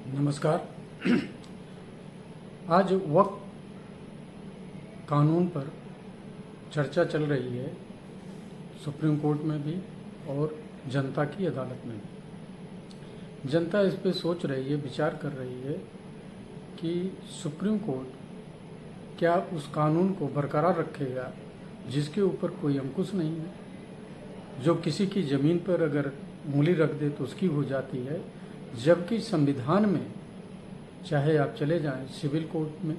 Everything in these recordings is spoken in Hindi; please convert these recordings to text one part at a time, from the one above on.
नमस्कार। आज वक्फ कानून पर चर्चा चल रही है सुप्रीम कोर्ट में भी और जनता की अदालत में भी। जनता इस पे सोच रही है, विचार कर रही है कि सुप्रीम कोर्ट क्या उस कानून को बरकरार रखेगा जिसके ऊपर कोई अंकुश नहीं है, जो किसी की ज़मीन पर अगर उंगली रख दे तो उसकी हो जाती है, जबकि संविधान में चाहे आप चले जाएं सिविल कोर्ट में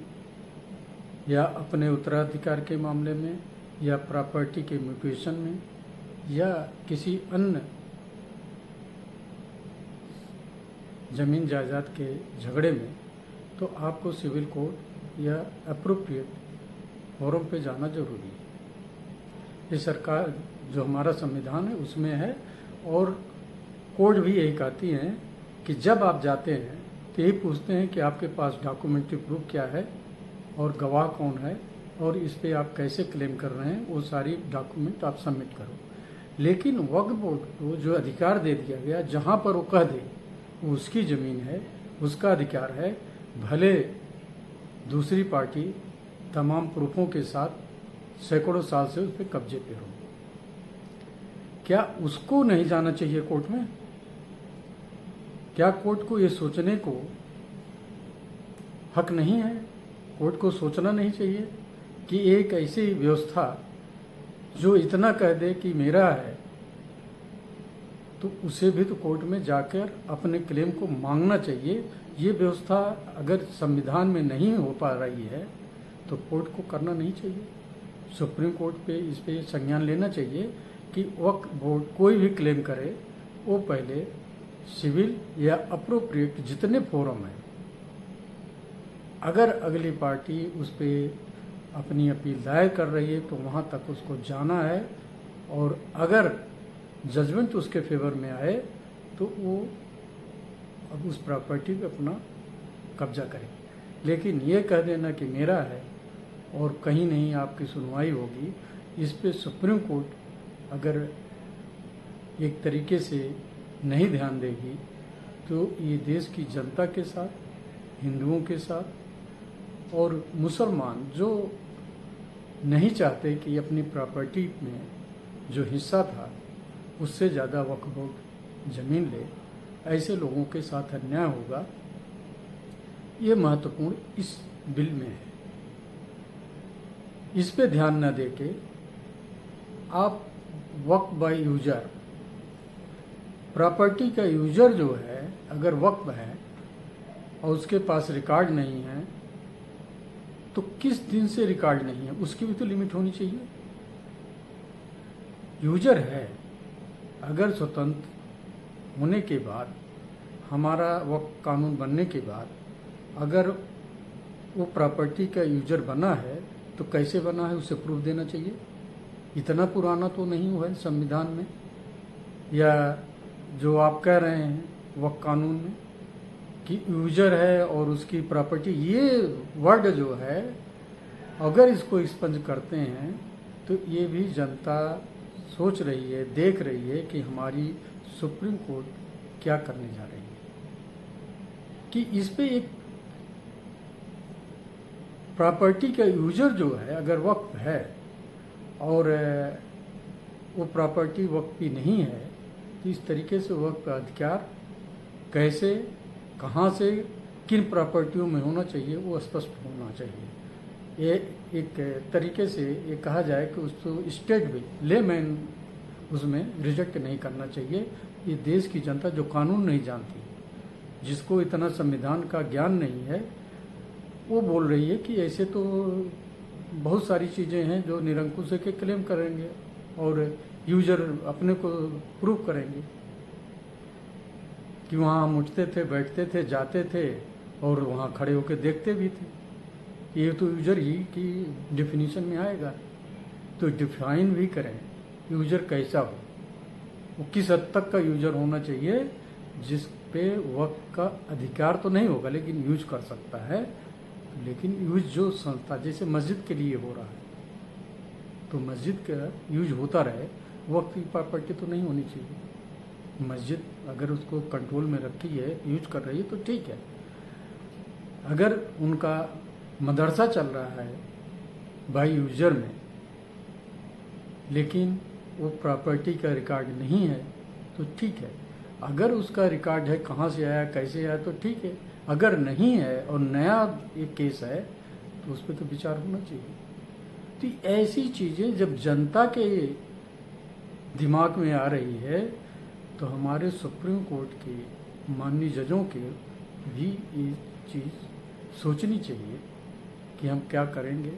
या अपने उत्तराधिकार के मामले में या प्रॉपर्टी के म्यूटेशन में या किसी अन्य जमीन जायदाद के झगड़े में, तो आपको सिविल कोर्ट या अप्रोप्रिएट फोरम पे जाना जरूरी है। ये सरकार जो हमारा संविधान है उसमें है, और कोर्ट भी यही कहती हैं कि जब आप जाते हैं तो यही पूछते हैं कि आपके पास डॉक्यूमेंट्री प्रूफ क्या है और गवाह कौन है और इस पे आप कैसे क्लेम कर रहे हैं, वो सारी डॉक्यूमेंट आप सबमिट करो। लेकिन वक्फ बोर्ड को जो अधिकार दे दिया गया, जहाँ पर वो कह दे वो उसकी ज़मीन है, उसका अधिकार है, भले दूसरी पार्टी तमाम प्रूफों के साथ सैकड़ों साल से उस पर कब्जे पे हो, क्या उसको नहीं जाना चाहिए कोर्ट में? क्या कोर्ट को ये सोचने को हक नहीं है? कोर्ट को सोचना नहीं चाहिए कि एक ऐसी व्यवस्था जो इतना कह दे कि मेरा है, तो उसे भी तो कोर्ट में जाकर अपने क्लेम को मांगना चाहिए। ये व्यवस्था अगर संविधान में नहीं हो पा रही है तो कोर्ट को करना नहीं चाहिए। सुप्रीम कोर्ट पे इस पे संज्ञान लेना चाहिए कि वक्फ बोर्ड कोई भी क्लेम करे वो पहले सिविल या अप्रोप्रिएट जितने फोरम हैं, अगर अगली पार्टी उस पर अपनी अपील दायर कर रही है तो वहाँ तक उसको जाना है, और अगर जजमेंट उसके फेवर में आए तो वो अब उस प्रॉपर्टी पे अपना कब्जा करे। लेकिन ये कह देना कि मेरा है और कहीं नहीं आपकी सुनवाई होगी, इस पे सुप्रीम कोर्ट अगर एक तरीके से नहीं ध्यान देगी तो ये देश की जनता के साथ, हिंदुओं के साथ और मुसलमान जो नहीं चाहते कि अपनी प्रॉपर्टी में जो हिस्सा था उससे ज़्यादा वक्फ बोर्ड ज़मीन ले, ऐसे लोगों के साथ अन्याय होगा। ये महत्वपूर्ण इस बिल में है। इस पे ध्यान न देके आप वक्फ बाय यूजर, प्रॉपर्टी का यूजर जो है अगर वक्फ है और उसके पास रिकॉर्ड नहीं है तो किस दिन से रिकॉर्ड नहीं है उसकी भी तो लिमिट होनी चाहिए। यूजर है, अगर स्वतंत्र होने के बाद, हमारा वक्फ कानून बनने के बाद अगर वो प्रॉपर्टी का यूजर बना है तो कैसे बना है उसे प्रूफ देना चाहिए। इतना पुराना तो नहीं हुआ है संविधान में, या जो आप कह रहे हैं वक्फ कानून में कि यूजर है और उसकी प्रॉपर्टी, ये वर्ड जो है अगर इसको एक्सपंज करते हैं तो ये भी जनता सोच रही है, देख रही है कि हमारी सुप्रीम कोर्ट क्या करने जा रही है, कि इस पे एक प्रॉपर्टी का यूजर जो है अगर वक्फ है और वो प्रॉपर्टी वक्फ की नहीं है तो इस तरीके से वक्फ का अधिकार कैसे, कहाँ से, किन प्रॉपर्टियों में होना चाहिए वो स्पष्ट होना चाहिए। ये एक तरीके से ये कहा जाए कि उसको स्टेट भी लेमैन उसमें रिजेक्ट नहीं करना चाहिए। ये देश की जनता जो कानून नहीं जानती, जिसको इतना संविधान का ज्ञान नहीं है, वो बोल रही है कि ऐसे तो बहुत सारी चीज़ें हैं जो निरंकुश के क्लेम करेंगे और यूजर अपने को प्रूव करेंगे कि वहाँ हम उठते थे, बैठते थे, जाते थे और वहाँ खड़े होकर देखते भी थे। ये तो यूजर ही की डिफिनीशन में आएगा। तो डिफाइन भी करें यूजर कैसा हो, वो किस हद तक का यूजर होना चाहिए, जिस पे वक्फ का अधिकार तो नहीं होगा लेकिन यूज कर सकता है। लेकिन यूज जो संस्था, जैसे मस्जिद के लिए हो रहा है, तो मस्जिद का यूज होता रहे, वक्फ की प्रॉपर्टी तो नहीं होनी चाहिए। मस्जिद अगर उसको कंट्रोल में रखी है, यूज कर रही है तो ठीक है, अगर उनका मदरसा चल रहा है बाई यूजर में, लेकिन वो प्रॉपर्टी का रिकॉर्ड नहीं है तो ठीक है। अगर उसका रिकॉर्ड है, कहाँ से आया, कैसे आया, तो ठीक है। अगर नहीं है और नया एक केस है तो उस पर तो विचार होना चाहिए। तो ऐसी चीज़ें जब जनता के दिमाग में आ रही है तो हमारे सुप्रीम कोर्ट के माननीय जजों के भी ये चीज़ सोचनी चाहिए कि हम क्या करेंगे।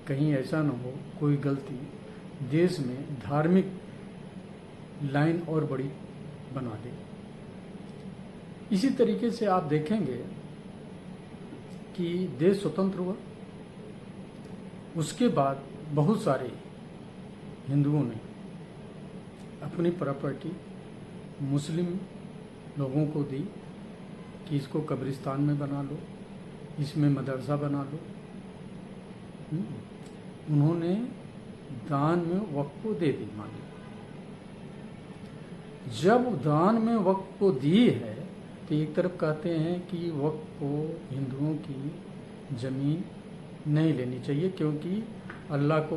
कहीं ऐसा न हो कोई गलती देश में धार्मिक लाइन और बड़ी बना दे। इसी तरीके से आप देखेंगे कि देश स्वतंत्र हुआ, उसके बाद बहुत सारे हिंदुओं ने अपनी प्रॉपर्टी मुस्लिम लोगों को दी कि इसको कब्रिस्तान में बना लो, इसमें मदरसा बना लो। उन्होंने दान में वक्फ को दे दी। मान लो जब दान में वक्फ को दी है तो एक तरफ कहते हैं कि वक्फ को हिंदुओं की जमीन नहीं लेनी चाहिए क्योंकि अल्लाह को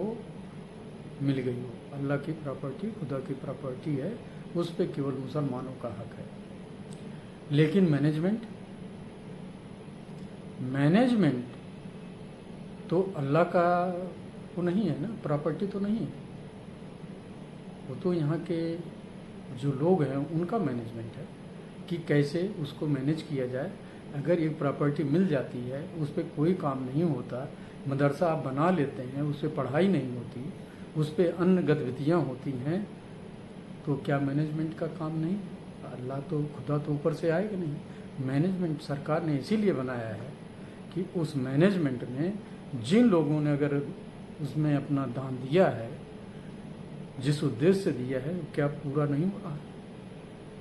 मिल गई हो, अल्लाह की प्रॉपर्टी खुदा की प्रॉपर्टी है, उस पर केवल मुसलमानों का हक है। लेकिन मैनेजमेंट तो अल्लाह का वो नहीं है ना, प्रॉपर्टी तो नहीं है, वो तो यहाँ के जो लोग हैं उनका मैनेजमेंट है कि कैसे उसको मैनेज किया जाए। अगर एक प्रॉपर्टी मिल जाती है, उस पर कोई काम नहीं होता, मदरसा आप बना लेते हैं, उस पर पढ़ाई नहीं होती, उस पर अन्य गतिविधियाँ होती हैं, तो क्या मैनेजमेंट का काम नहीं? अल्लाह तो खुदा तो ऊपर से आएगा नहीं। मैनेजमेंट सरकार ने इसीलिए बनाया है कि उस मैनेजमेंट में जिन लोगों ने अगर उसमें अपना दान दिया है, जिस उद्देश्य से दिया है, क्या पूरा नहीं हो रहा है?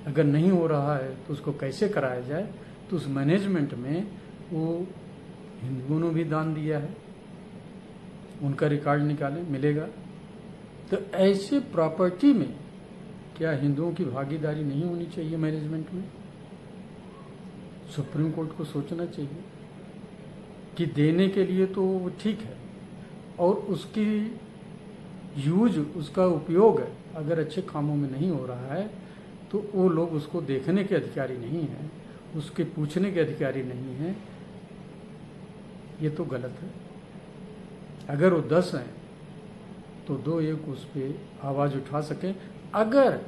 अगर नहीं हो रहा है तो उसको कैसे कराया जाए? तो उस मैनेजमेंट में वो हिंदुओं ने भी दान दिया है, उनका रिकॉर्ड निकालें, मिलेगा। तो ऐसे प्रॉपर्टी में क्या हिंदुओं की भागीदारी नहीं होनी चाहिए मैनेजमेंट में? सुप्रीम कोर्ट को सोचना चाहिए कि देने के लिए तो वो ठीक है, और उसकी यूज, उसका उपयोग अगर अच्छे कामों में नहीं हो रहा है तो वो लोग उसको देखने के अधिकारी नहीं हैं, उसके पूछने के अधिकारी नहीं हैं। ये तो गलत है। अगर वो 10 हैं तो 2-1 उस पर आवाज़ उठा सकें। अगर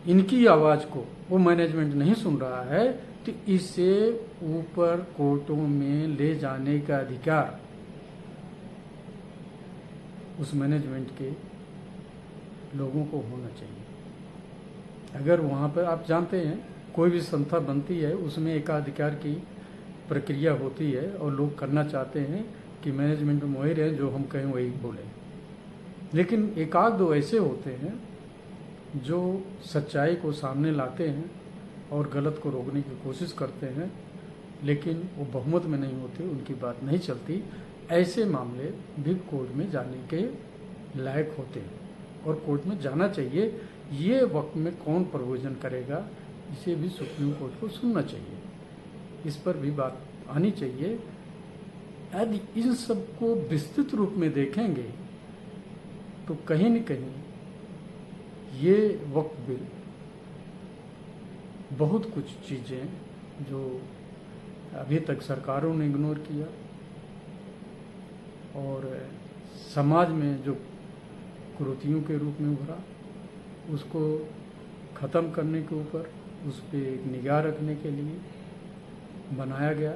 इनकी आवाज़ को वो मैनेजमेंट नहीं सुन रहा है तो इसे ऊपर कोर्टों में ले जाने का अधिकार उस मैनेजमेंट के लोगों को होना चाहिए। अगर वहाँ पर आप जानते हैं कोई भी संस्था बनती है, उसमें एकाधिकार की प्रक्रिया होती है और लोग करना चाहते हैं कि मैनेजमेंट में वही रहे, जो हम कहें वही बोले। लेकिन एक आध दो ऐसे होते हैं जो सच्चाई को सामने लाते हैं और गलत को रोकने की कोशिश करते हैं, लेकिन वो बहुमत में नहीं होते, उनकी बात नहीं चलती। ऐसे मामले भी कोर्ट में जाने के लायक होते हैं और कोर्ट में जाना चाहिए। ये वक्त में कौन प्रोविजन करेगा, इसे भी सुप्रीम कोर्ट को सुनना चाहिए, इस पर भी बात आनी चाहिए। यदि इन सबको विस्तृत रूप में देखेंगे तो कहीं न कहीं ये वक्त बिल बहुत कुछ चीज़ें जो अभी तक सरकारों ने इग्नोर किया और समाज में जो कुरीतियों के रूप में उभरा, उसको ख़त्म करने के ऊपर उस पर एक निगाह रखने के लिए बनाया गया।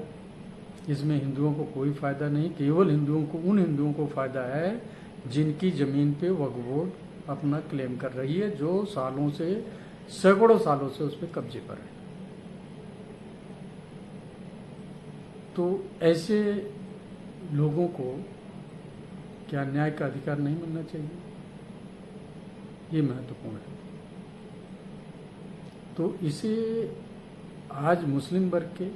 इसमें हिंदुओं को कोई फ़ायदा नहीं, केवल हिंदुओं को, उन हिंदुओं को फ़ायदा है जिनकी ज़मीन पे वक्फ बोर्ड अपना क्लेम कर रही है, जो सालों से, सैकड़ों सालों से उस पर कब्जे पर है। तो ऐसे लोगों को क्या न्याय का अधिकार नहीं मिलना चाहिए? ये महत्वपूर्ण है। तो इसे आज मुस्लिम वर्ग के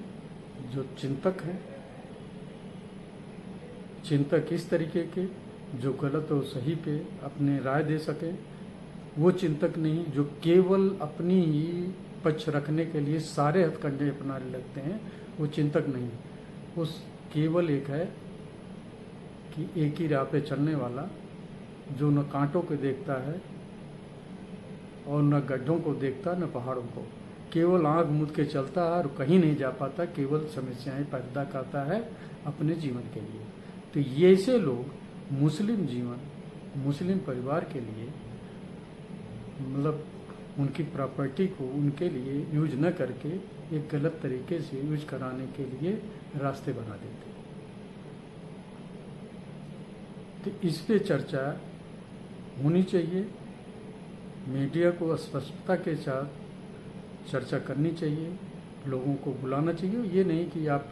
जो चिंतक हैं, चिंतक इस तरीके के जो गलत और सही पे अपने राय दे सके, वो चिंतक नहीं जो केवल अपनी ही पक्ष रखने के लिए सारे हथकंडे अपनाने लगते हैं, वो चिंतक नहीं, उस केवल एक है कि एक ही राह पे चलने वाला, जो न कांटों को देखता है और न गड्ढों को देखता, न पहाड़ों को, केवल आंख मूंद के चलता है और कहीं नहीं जा पाता, केवल समस्याएं पैदा करता है अपने जीवन के लिए। तो ये ऐसे लोग मुस्लिम जीवन, मुस्लिम परिवार के लिए, मतलब उनकी प्रॉपर्टी को उनके लिए यूज न करके एक गलत तरीके से यूज कराने के लिए रास्ते बना देते। तो इस पे चर्चा होनी चाहिए, मीडिया को स्पष्टता के साथ चर्चा करनी चाहिए, लोगों को बुलाना चाहिए। ये नहीं कि आप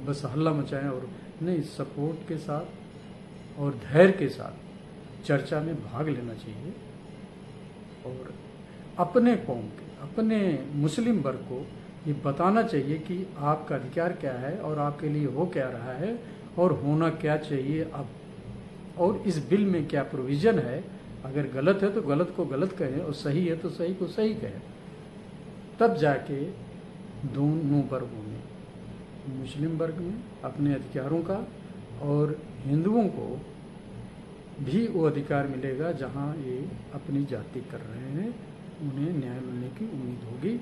बस हल्ला मचाएं, और नहीं, सपोर्ट के साथ और धैर्य के साथ चर्चा में भाग लेना चाहिए और अपने कौम के, अपने मुस्लिम वर्ग को ये बताना चाहिए कि आपका अधिकार क्या है और आपके लिए हो क्या रहा है और होना क्या चाहिए अब, और इस बिल में क्या प्रोविज़न है। अगर गलत है तो गलत को गलत कहें और सही है तो सही को सही कहें, तब जाके दोनों वर्गों में, मुस्लिम वर्ग में अपने अधिकारों का और हिंदुओं को भी वो अधिकार मिलेगा जहां ये अपनी जाति कर रहे हैं, उन्हें न्याय मिलने की उम्मीद होगी।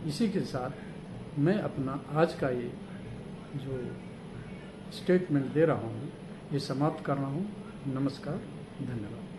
इसी के साथ मैं अपना आज का ये जो स्टेटमेंट दे रहा हूँ ये समाप्त कर रहा हूँ। नमस्कार, धन्यवाद।